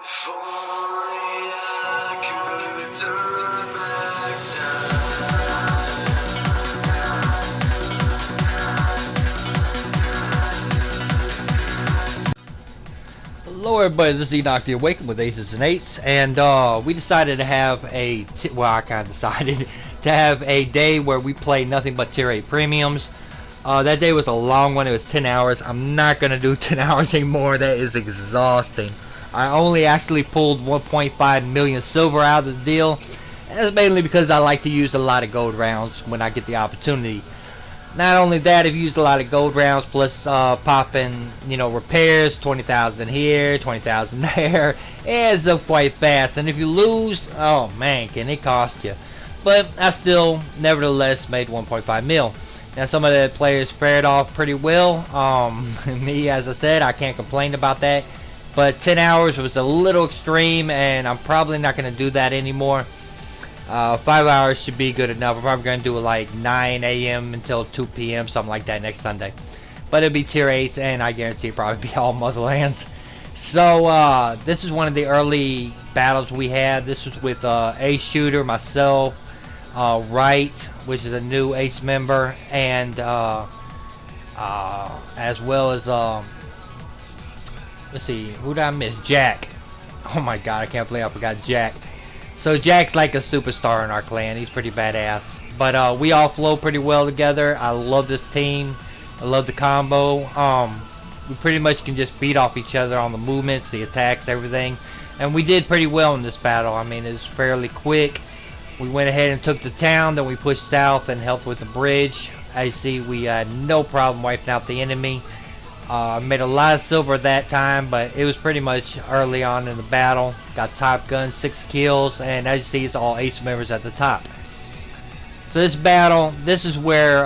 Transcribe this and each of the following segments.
Hello everybody, this is Enoch the Awakened with Aces and Eights, and we decided to have I kind of decided to have a day where we play nothing but tier 8 premiums. That day was a long one, it was 10 hours. I'm not going to do 10 hours anymore, that is exhausting. I only actually pulled 1.5 million silver out of the deal, and that's mainly because I like to use a lot of gold rounds when I get the opportunity. Not only that, if you use a lot of gold rounds plus popping, repairs, 20,000 here, 20,000 there, it adds up quite fast. And if you lose, oh man, can it cost you? But I still, nevertheless, made 1.5 mil. Now some of the players fared off pretty well. Me, as I said, I can't complain about that. But 10 hours was a little extreme, and I'm probably not going to do that anymore. 5 hours should be good enough. I'm probably going to do it like 9 a.m. until 2 p.m. something like that next Sunday. But it'll be tier 8s, and I guarantee it'll probably be all Motherlands. So this is one of the early battles we had. This was with Ace Shooter, myself, Wright, which is a new Ace member, and as well as let's see, who did I miss? Jack. Oh my god, I can't believe I forgot Jack. So Jack's like a superstar in our clan. He's pretty badass. But we all flow pretty well together. I love this team. I love the combo. We pretty much can just beat off each other on the movements, the attacks, everything. And we did pretty well in this battle. I mean, it's fairly quick. We went ahead and took the town. Then we pushed south and helped with the bridge. As you see, we had no problem wiping out the enemy. Made a lot of silver that time, but it was pretty much early on in the battle. Got top gun, 6 kills, and as you see, it's all Ace members at the top. So this battle, this is where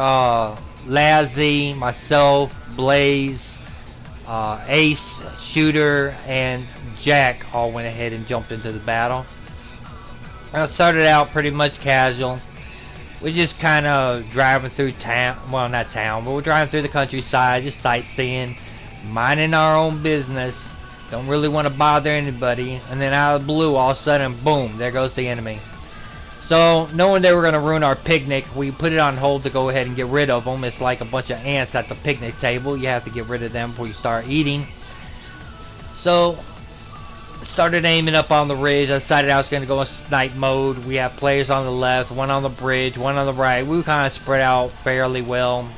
Lazzy, myself, Blaze, Ace, Shooter, and Jack all went ahead and jumped into the battle. I started out pretty much casual. We're just kind of driving through town, well not town, but we're driving through the countryside, just sightseeing, minding our own business, don't really want to bother anybody, and then out of the blue, all of a sudden, boom, there goes the enemy. So, knowing they were going to ruin our picnic, we put it on hold to go ahead and get rid of them. It's like a bunch of ants at the picnic table, you have to get rid of them before you start eating. So, started aiming up on the ridge. I decided I was going to go in snipe mode. We have players on the left, one on the bridge, one on the right. We were kind of spread out fairly well,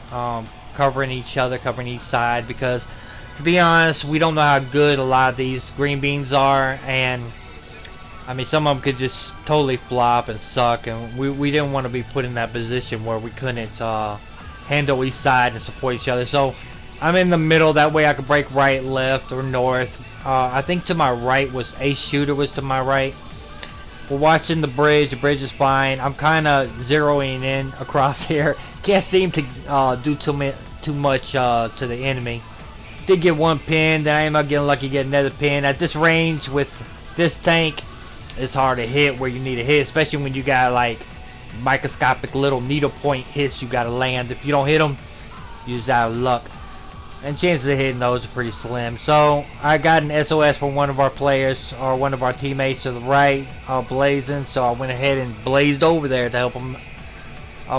covering each other, covering each side, because to be honest, we don't know how good a lot of these green beans are, and I mean, some of them could just totally flop and suck, and we didn't want to be put in that position where we couldn't handle each side and support each other. So I'm in the middle, that way I could break right, left, or north. I think to my right was Ace Shooter was to my right. We're watching the bridge is fine. I'm kind of zeroing in across here. Can't seem to do too much to the enemy. Did get one pin, then I am not getting lucky get another pin. At this range with this tank, it's hard to hit where you need to hit, especially when you got like microscopic little needle point hits you got to land. If you don't hit them, you're just out of luck. And chances of hitting those are pretty slim. So I got an SOS from one of our players, or one of our teammates to the right, blazing. So I went ahead and blazed over there to help him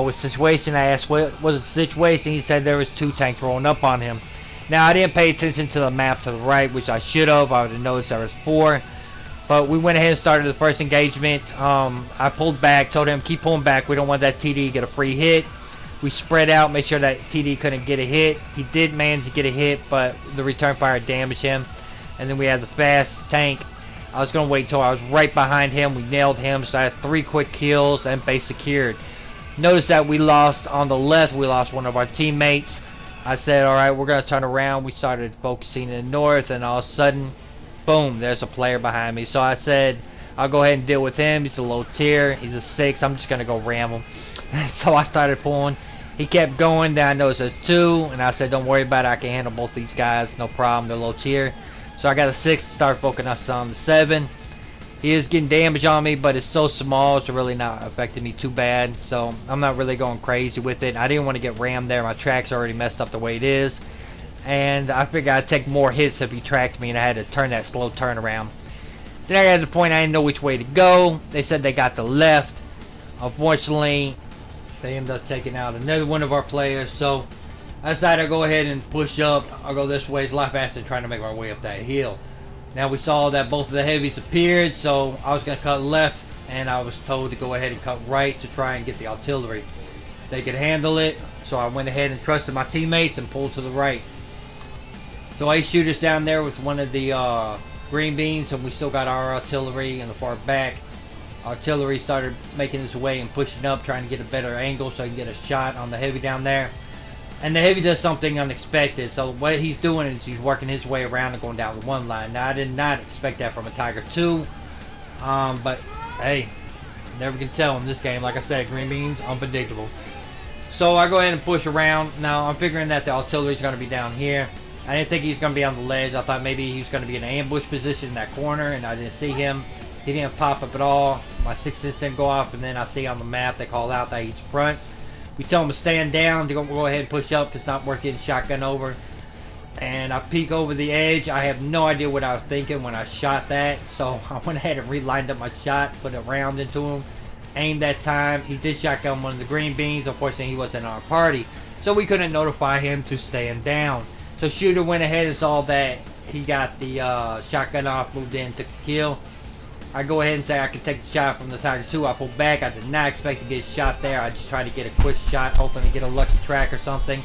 with the situation. I asked what was the situation. He said there was 2 tanks rolling up on him. Now I didn't pay attention to the map to the right, which I should have. I would have noticed there was 4. But we went ahead and started the first engagement. I pulled back, told him keep pulling back. We don't want that TD to get a free hit. We spread out, made sure that TD couldn't get a hit. He did manage to get a hit, but the return fire damaged him. And then we had the fast tank. I was going to wait till I was right behind him. We nailed him, so I had 3 quick kills and base secured. Notice that we lost on the left. We lost one of our teammates. I said, alright, we're going to turn around. We started focusing in the north, and all of a sudden, boom, there's a player behind me. So I said, I'll go ahead and deal with him. He's a low tier. He's a 6. I'm just going to go ram him. So I started pulling. He kept going. Then I noticed there's 2. And I said, don't worry about it. I can handle both these guys. No problem. They're low tier. So I got a 6 to start focusing on the 7. He is getting damage on me, but it's so small. It's really not affecting me too bad. So I'm not really going crazy with it. I didn't want to get rammed there. My track's already messed up the way it is. And I figured I'd take more hits if he tracked me. And I had to turn that slow turnaround. Then I got to the point I didn't know which way to go. They said they got the left. Unfortunately, they ended up taking out another one of our players. So I decided to go ahead and push up. I'll go this way. It's a lot faster than trying to make our way up that hill. Now we saw that both of the heavies appeared, so I was going to cut left, and I was told to go ahead and cut right to try and get the artillery. They could handle it, so I went ahead and trusted my teammates and pulled to the right. So I shoot us down there with one of the green beans, and we still got our artillery in the far back. Artillery started making its way and pushing up, trying to get a better angle so I can get a shot on the heavy down there. And the heavy does something unexpected. So what he's doing is he's working his way around and going down the one line. Now I did not expect that from a Tiger 2. But hey, never can tell in this game. Like I said, green beans, unpredictable. So I go ahead and push around. Now I'm figuring that the artillery is going to be down here. I didn't think he was going to be on the ledge. I thought maybe he was going to be in an ambush position in that corner, and I didn't see him. He didn't pop up at all. My 6th sense didn't go off, and then I see on the map they call out that he's front. We tell him to stand down, to go ahead and push up, because it's not worth getting shotgun over. And I peek over the edge. I have no idea what I was thinking when I shot that, so I went ahead and relined up my shot, put a round into him, aimed that time. He did shotgun one of the green beans. Unfortunately, he wasn't in our party, so we couldn't notify him to stand down. So shooter went ahead and saw that he got the shotgun off, moved in, took the kill. I go ahead and say I can take the shot from the Tiger 2. I pull back. I did not expect to get shot there. I just tried to get a quick shot, hoping to get a lucky track or something.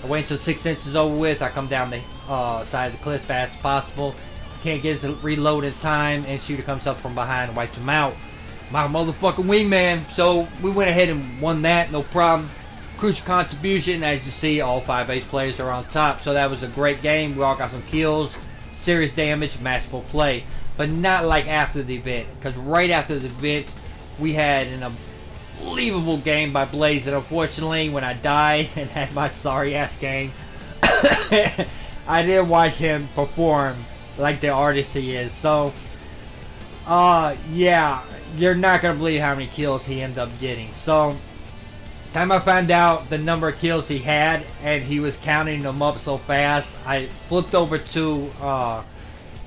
I wait until 6 inches is over with. I come down the side of the cliff fast as possible. Can't get his reload in time, and shooter comes up from behind and wipes him out. My motherfucking wingman. So we went ahead and won that, no problem. Crucial contribution. As you see, all 5 base players are on top. So that was a great game. We all got some kills, serious damage, matchable play. But not like after the event, because right after the event, we had an unbelievable game by Blaze, and unfortunately, when I died and had my sorry-ass game, I didn't watch him perform like the artist he is. So, yeah, you're not going to believe how many kills he ended up getting. So, time I found out the number of kills he had, and he was counting them up so fast, I flipped over to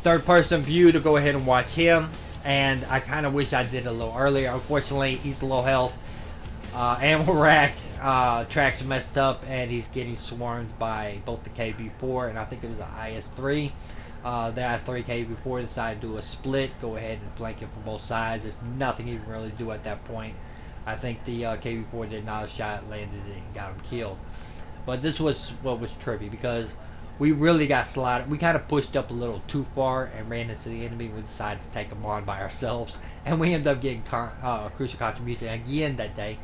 third-person view to go ahead and watch him, and I kind of wish I did it a little earlier. Unfortunately, he's low health, ammo racked, tracks are messed up, and he's getting swarmed by both the KB4 and I think it was the IS3. The IS3 KB4 decided to do a split, go ahead and flank him from both sides. There's nothing he can really do at that point. I think the KB4 did not a shot, landed it, and got him killed. But this was what was trippy, because we really got slaughtered. We kind of pushed up a little too far and ran into the enemy. We decided to take them on by ourselves, and we ended up getting crucial contribution again that day.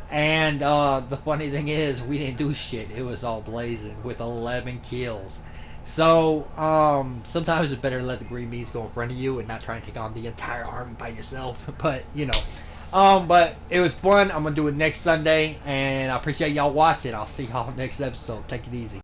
And the funny thing is, we didn't do shit. It was all blazing with 11 kills. So sometimes it's better to let the green beans go in front of you and not try and take on the entire army by yourself. But you know, but it was fun. I'm gonna do it next Sunday, and I appreciate y'all watching. I'll see y'all next episode. Take it easy.